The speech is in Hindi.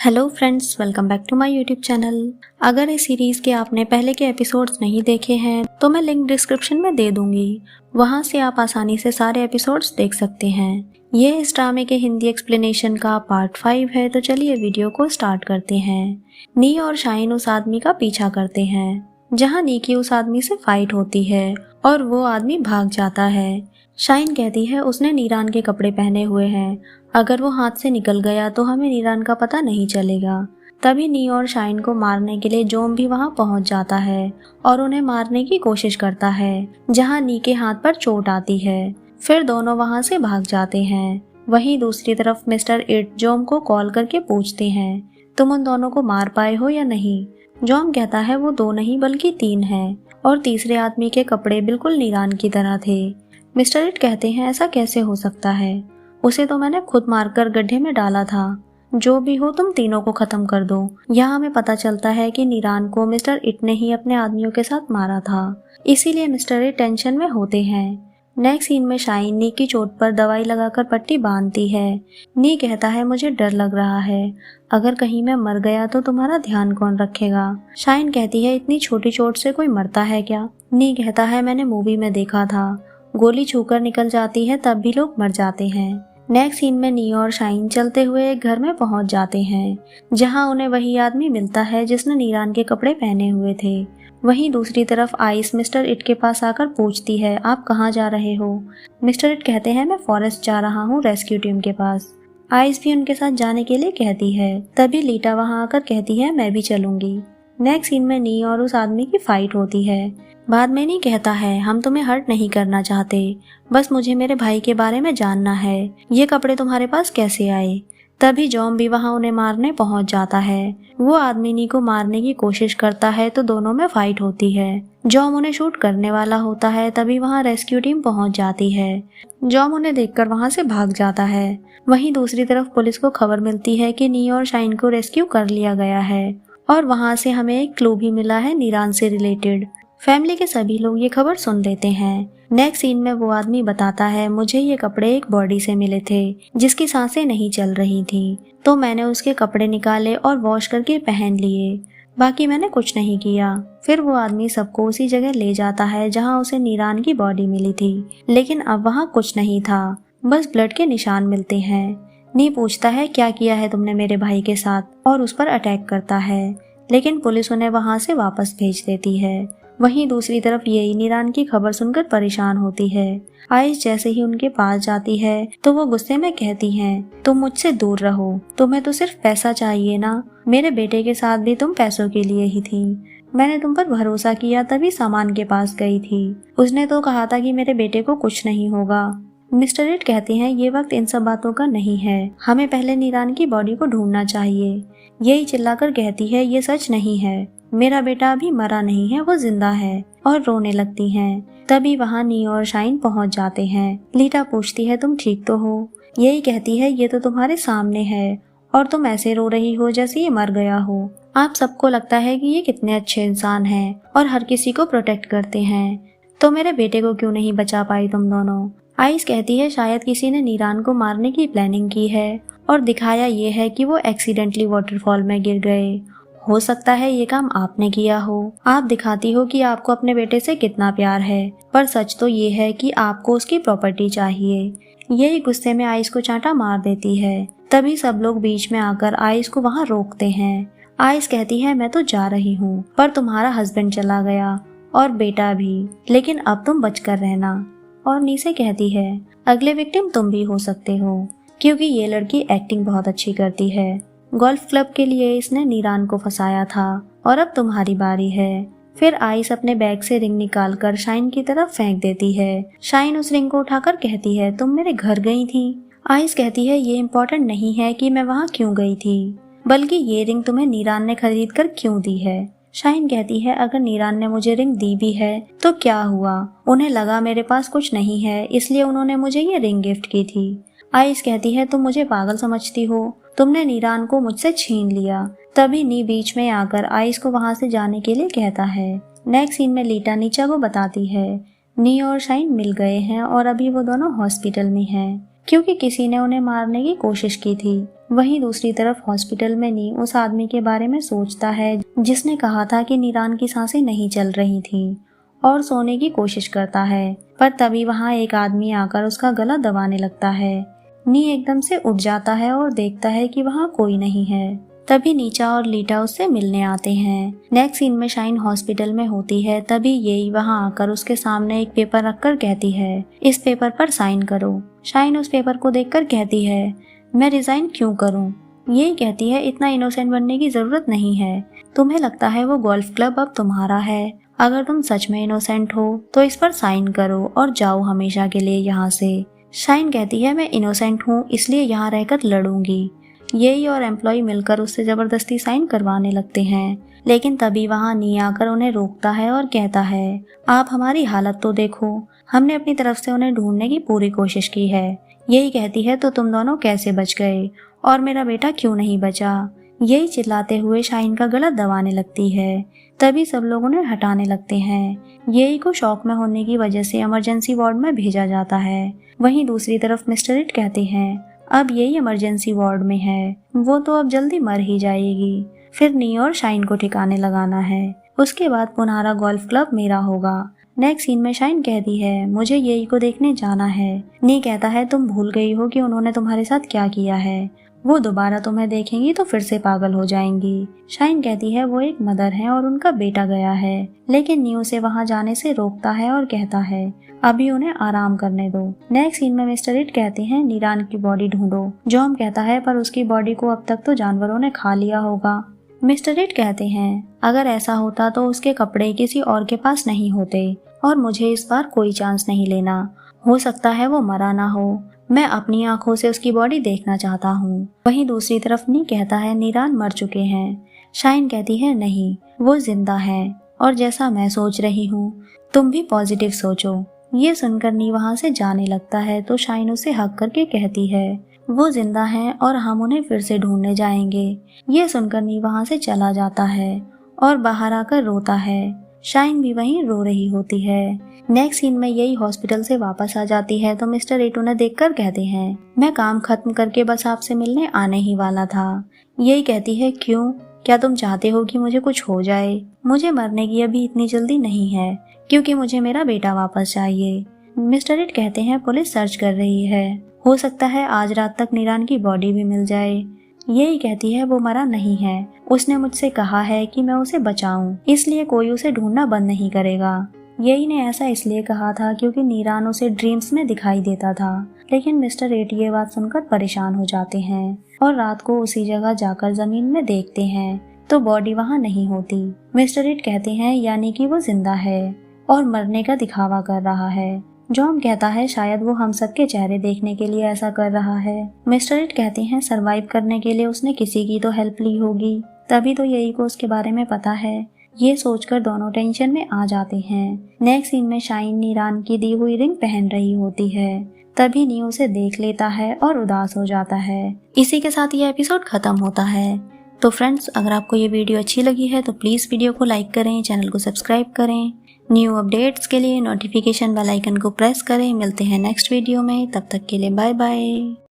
Hello friends, welcome back to my YouTube channel. अगर इस सीरीज़ के आपने पहले के एपिसोड्स नहीं देखे हैं तो मैं लिंक डिस्क्रिप्शन में दे दूंगी, वहां से आप आसानी से सारे एपिसोड्स देख सकते हैं। ये इस ड्रामे के हिंदी एक्सप्लेनेशन का पार्ट 5 है, तो चलिए वीडियो को स्टार्ट करते हैं। नी और शाइन उस आदमी का पीछा करते हैं जहाँ नी की उस आदमी से फाइट होती है और वो आदमी भाग जाता है। शाइन कहती है उसने नीरान के कपड़े पहने हुए हैं, अगर वो हाथ से निकल गया तो हमें नीरान का पता नहीं चलेगा। तभी नी और शाइन को मारने के लिए जोम भी वहां पहुंच जाता है और उन्हें मारने की कोशिश करता है, जहां नी के हाथ पर चोट आती है। फिर दोनों वहां से भाग जाते हैं। वहीं दूसरी तरफ मिस्टर इट जोम को कॉल करके पूछते हैं, तुम उन दोनों को मार पाए हो या नहीं। जोम कहता है वो 2 नहीं बल्कि 3 हैं और तीसरे आदमी के कपड़े बिल्कुल नीरान की तरह थे। मिस्टर इट कहते हैं ऐसा कैसे हो सकता है, उसे तो मैंने खुद मारकर गड्ढे में डाला था। जो भी हो तुम तीनों को खत्म कर दो। यहाँ हमें पता चलता है कि नीरान को मिस्टर इट ने ही अपने आदमियों के साथ मारा था, इसीलिए मिस्टर इट टेंशन में होते हैं। नेक्स्ट सीन में शाइन नी की चोट पर दवाई लगाकर पट्टी बांधती है। नी कहता है मुझे डर लग रहा है, अगर कहीं मैं मर गया तो तुम्हारा ध्यान कौन रखेगा। शाइन कहती है इतनी छोटी चोट से कोई मरता है क्या। नी कहता है मैंने मूवी में देखा था, गोली छूकर निकल जाती है तब भी लोग मर जाते हैं। नेक्स्ट सीन में नी और शाइन चलते हुए एक घर में पहुंच जाते हैं, जहां उन्हें वही आदमी मिलता है जिसने नीरान के कपड़े पहने हुए थे। वहीं दूसरी तरफ आइस मिस्टर इट के पास आकर पूछती है आप कहां जा रहे हो। मिस्टर इट कहते हैं मैं फॉरेस्ट जा रहा हूं रेस्क्यू टीम के पास। आइस भी उनके साथ जाने के लिए कहती है। तभी लीटा वहां आकर कहती है मैं भी चलूंगी। नेक्स्ट सीन में नी और उस आदमी की फाइट होती है। बाद में नी कहता है हम तुम्हें हर्ट नहीं करना चाहते, बस मुझे मेरे भाई के बारे में जानना है, ये कपड़े तुम्हारे पास कैसे आए। तभी जॉम भी वहां उन्हें मारने पहुंच जाता है। वो आदमी नी को मारने की कोशिश करता है तो दोनों में फाइट होती है। जॉम उन्हें शूट करने वाला होता है, तभी वहां रेस्क्यू टीम पहुंच जाती है। जॉम उन्हें देखकर वहां से भाग जाता है। वहीं दूसरी तरफ पुलिस को खबर मिलती है कि नी और शाइन को रेस्क्यू कर लिया गया है और वहां से हमें एक क्लू भी मिला है नीरान से रिलेटेड। फैमिली के सभी लोग ये खबर सुन लेते हैं। नेक्स्ट सीन में वो आदमी बताता है मुझे ये कपड़े एक बॉडी से मिले थे जिसकी सांसें नहीं चल रही थी, तो मैंने उसके कपड़े निकाले और वॉश करके पहन लिए, बाकी मैंने कुछ नहीं किया। फिर वो आदमी सबको उसी जगह ले जाता है जहाँ उसे नीरान की बॉडी मिली थी, लेकिन अब वहाँ कुछ नहीं था, बस ब्लड के निशान मिलते हैं। नी पूछता है क्या किया है तुमने मेरे भाई के साथ और उस पर अटैक करता है, लेकिन पुलिस उन्हें वहाँ से वापस भेज देती है। वहीं दूसरी तरफ येई नीरान की खबर सुनकर परेशान होती है। आइस जैसे ही उनके पास जाती है तो वो गुस्से में कहती हैं तुम मुझसे दूर रहो, तुम्हें तो सिर्फ पैसा चाहिए ना, मेरे बेटे के साथ भी तुम पैसों के लिए ही थी। मैंने तुम पर भरोसा किया तभी सामान के पास गई थी, उसने तो कहा था कि मेरे बेटे को कुछ नहीं होगा। मिस्टर इट कहते हैं ये वक्त इन सब बातों का नहीं है, हमें पहले नीरान की बॉडी को ढूंढना चाहिए। यही चिल्लाकर कहती है ये सच नहीं है, मेरा बेटा अभी मरा नहीं है, वो जिंदा है, और रोने लगती हैं। तभी वहाँ नी और शाइन पहुँच जाते हैं। लीटा पूछती है तुम ठीक तो हो। यही कहती है ये तो तुम्हारे सामने है और तुम ऐसे रो रही हो जैसे ये मर गया हो। आप सबको लगता है कि ये कितने अच्छे इंसान हैं और हर किसी को प्रोटेक्ट करते हैं, तो मेरे बेटे को क्यों नहीं बचा पाई तुम दोनों। आइस कहती है शायद किसी ने नीरान को मारने की प्लानिंग की है और दिखाया ये है कि वो एक्सीडेंटली वाटरफॉल में गिर गए। हो सकता है ये काम आपने किया हो। आप दिखाती हो कि आपको अपने बेटे से कितना प्यार है, पर सच तो ये है कि आपको उसकी प्रॉपर्टी चाहिए। यही गुस्से में आइस को चांटा मार देती है। तभी सब लोग बीच में आकर आइस को वहाँ रोकते हैं। आइस कहती है मैं तो जा रही हूँ, पर तुम्हारा हस्बैंड चला गया और बेटा भी, लेकिन अब तुम बचकर रहना। और नीसे कहती है अगले विक्टिम तुम भी हो सकते हो, क्योंकि ये लड़की एक्टिंग बहुत अच्छी करती है। गोल्फ क्लब के लिए इसने नीरान को फंसाया था और अब तुम्हारी बारी है। फिर आइस अपने बैग से रिंग निकालकर शाइन की तरफ फेंक देती है। शाइन उस रिंग को उठाकर कहती है तुम मेरे घर गई थी। आइस कहती है ये इम्पोर्टेंट नहीं है कि मैं वहाँ क्यों गई थी, बल्कि ये रिंग तुम्हें नीरान ने खरीद कर क्यों दी है। शाइन कहती है अगर नीरान ने मुझे रिंग दी भी है तो क्या हुआ, उन्हें लगा मेरे पास कुछ नहीं है इसलिए उन्होंने मुझे ये रिंग गिफ्ट की थी। आइस कहती है तुम मुझे पागल समझती हो, तुमने नीरान को मुझसे छीन लिया। तभी नी बीच में आकर आइस को वहां से जाने के लिए कहता है। नेक्स्ट सीन में लीटा नीचा को बताती है नी और शाइन मिल गए हैं और अभी वो दोनों हॉस्पिटल में हैं, क्योंकि किसी ने उन्हें मारने की कोशिश की थी। वहीं दूसरी तरफ हॉस्पिटल में नी उस आदमी के बारे में सोचता है जिसने कहा था कि नीरान की सांसें नहीं चल रही थी, और सोने की कोशिश करता है। पर तभी वहाँ एक आदमी आकर उसका गला दबाने लगता है। नी एकदम से उठ जाता है और देखता है कि वहाँ कोई नहीं है। तभी नीचा और लीटा उससे मिलने आते हैं। नेक्स्ट सीन में शाइन हॉस्पिटल में होती है। तभी येई वहाँ आकर उसके सामने एक पेपर रखकर कहती है, इस पेपर पर साइन करो। शाइन उस पेपर को देखकर कहती है, मैं रिजाइन क्यों करूं? येई कहती है, इतना इनोसेंट बनने की जरूरत नहीं है। तुम्हें लगता है वो गोल्फ क्लब अब तुम्हारा है। अगर तुम सच में इनोसेंट हो तो इस पर साइन करो और जाओ हमेशा के लिए यहाँ से। शाइन कहती है, मैं इनोसेंट हूँ इसलिए यहाँ रहकर लड़ूंगी। येई और एम्प्लॉय मिलकर उससे जबरदस्ती साइन करवाने लगते हैं, लेकिन तभी वहाँ नी आकर उन्हें रोकता है और कहता है, आप हमारी हालत तो देखो, हमने अपनी तरफ से उन्हें ढूंढने की पूरी कोशिश की है। येई कहती है, तो तुम दोनों कैसे बच गए और मेरा बेटा क्यों नहीं बचा? येई चिल्लाते हुए शाइन का गला दबाने लगती है। तभी सब लोग उन्हें हटाने लगते हैं। येई को शॉक में होने की वजह से इमरजेंसी वार्ड में भेजा जाता है। वहीं दूसरी तरफ मिस्टर इट कहते हैं, अब यही इमरजेंसी वार्ड में है, वो तो अब जल्दी मर ही जाएगी। फिर नी और शाइन को ठिकाने लगाना है। उसके बाद पुनः गोल्फ क्लब मेरा होगा। नेक्स्ट सीन में शाइन कहती है, मुझे येई को देखने जाना है। नी कहता है, तुम भूल गई हो कि उन्होंने तुम्हारे साथ क्या किया है। वो दोबारा तुम्हें देखेंगी तो फिर से पागल हो जाएंगी। शाइन कहती है, वो एक मदर है और उनका बेटा गया है। लेकिन नी उसे वहाँ जाने से रोकता है और कहता है, अभी उन्हें आराम करने दो। नेक्स्ट सीन में मिस्टर इट कहते हैं, नीरान की बॉडी ढूंढो। जॉम कहता है, पर उसकी बॉडी को अब तक तो जानवरों ने खा लिया होगा। मिस्टर इट कहते हैं, अगर ऐसा होता तो उसके कपड़े किसी और के पास नहीं होते और मुझे इस बार कोई चांस नहीं लेना। हो सकता है वो मरा ना हो, मैं अपनी आंखों से उसकी बॉडी देखना चाहता हूँ। वहीं दूसरी तरफ नी कहता है, नीरान मर चुके हैं। शाइन कहती है, नहीं, वो जिंदा है और जैसा मैं सोच रही हूँ तुम भी पॉजिटिव सोचो। ये सुनकर नी वहाँ से जाने लगता है तो शाइन उसे हक करके कहती है, वो जिंदा हैं और हम उन्हें फिर से ढूंढने जाएंगे। ये सुनकर नी वहाँ से चला जाता है और बाहर आकर रोता है। शाइन भी वहीं रो रही होती है। नेक्स्ट सीन में यही हॉस्पिटल से वापस आ जाती है तो मिस्टर एट उन्हें देखकर कहते हैं, मैं काम खत्म करके बस आपसे मिलने आने ही वाला था। यही कहती है, क्यों? क्या तुम चाहते हो कि मुझे कुछ हो जाए? मुझे मरने की अभी इतनी जल्दी नहीं है, क्योंकि मुझे मेरा बेटा वापस चाहिए। मिस्टर एट कहते हैं, पुलिस सर्च कर रही है, हो सकता है आज रात तक नीरान की बॉडी भी मिल जाए। यही कहती है, वो मरा नहीं है, उसने मुझसे कहा है कि मैं उसे बचाऊं, इसलिए कोई उसे ढूंढना बंद नहीं करेगा। यही ने ऐसा इसलिए कहा था क्योंकि नीरान उसे ड्रीम्स में दिखाई देता था। लेकिन मिस्टर एट ये बात सुनकर परेशान हो जाते हैं और रात को उसी जगह जाकर जमीन में देखते हैं तो बॉडी वहाँ नहीं होती। मिस्टर एट कहते हैं, यानी कि वो जिंदा है और मरने का दिखावा कर रहा है। जॉम कहता है, शायद वो हम सबके चेहरे देखने के लिए ऐसा कर रहा है। मिस्टर इट कहते हैं, सरवाइव करने के लिए उसने किसी की तो हेल्प ली होगी, तभी तो यही को उसके बारे में पता है। ये सोचकर दोनों टेंशन में आ जाते हैं। नेक्स्ट सीन में शाइन नीरान की दी हुई रिंग पहन रही होती है। तभी नी उसे देख लेता है और उदास हो जाता है। इसी के साथ ये एपिसोड खत्म होता है। तो फ्रेंड्स, अगर आपको ये वीडियो अच्छी लगी है तो प्लीज वीडियो को लाइक करें, चैनल को सब्सक्राइब करें। न्यू अपडेट्स के लिए नोटिफिकेशन बेल आइकन को प्रेस करें। मिलते हैं नेक्स्ट वीडियो में, तब तक के लिए बाय बाय।